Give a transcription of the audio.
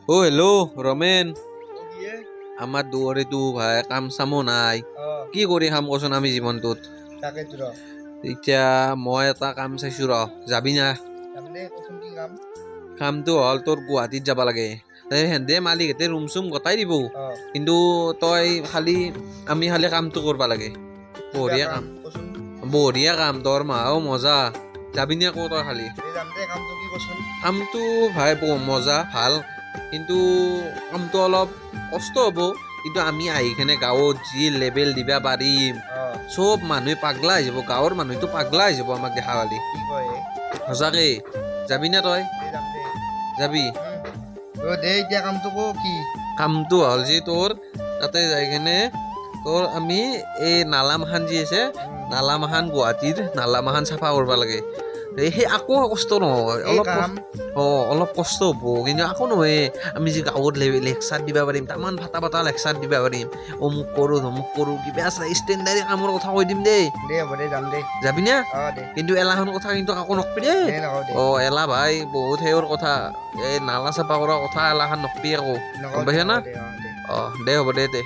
ও hello' Ramen দিয়ে আমাৰ দুৱৰেতো ভাই কাম চামো নাই কি কৰি খাম কচোন আমি জীৱনটোত তাকেতো ৰ এতিয়া মই এটা কাম চাইছো ৰ যাবি না যাম দে কচোন কি কাম কামটো হ'ল তোৰ গুৱাহাটীত যাব লাগে সেন্দে মালিকহঁতে ৰুম চুম গতাই দিব কিন্তু তই আমি খালি কামটো কৰিব লাগে কিবা বঢ়িয়া কাম কাম কচোন বঢ়িয়া কাম দৰমহাও মজা যাবি নে আকৌ তই খালি যাম দে কামটো কি কচোন কামটো ভাই মজা ভাল কিন্তু কামটো অলপ কষ্ট হ'ব কিন্তু আমি আহি কেনে গাঁৱত যি লেবেল দিবা পাৰিম চব মানুহে পাগলা হৈ যাব গাঁৱৰ মানুহটো পাগলা হৈ যাব আমাক দেখা পালি কি কয় সঁচাকে যাবি না তই যাম দে যাবি দে এতিয়া কামটো কো কি কামটো হ'ল যে তোৰ তাতে যাই কেনে তোৰ আমি এই নালামাখান যি আছে নালামাখান গুৱাহাটীৰ নালামাখান চাফা কৰিব লাগে সেই আকৌ কষ্ট নহয় অলপ কষ্ট হ'ব কিন্তু আকৌ নহয় আমি যে গাঁৱত লেকচাৰ দিব পাৰিম তামান ফাটা ফাটা লেকচাৰ দিব পাৰিম অমুক কৰোঁ ধমুক কৰোঁ কিবা ষ্টেণ্ডাৰী কামৰ কথা কৈ দিম দেই দে হ'ব দে যাম দে যাবি না দে কিন্তু এলাহৰ কথা কিন্তু কাকো নকবি দেই এলা ভাই বহুত সেইৰ কথা এই নালা চাফা কৰাৰ কথা এলাখান নকবি আকৌ গম পাইছা না দে দে হ'ব দে দে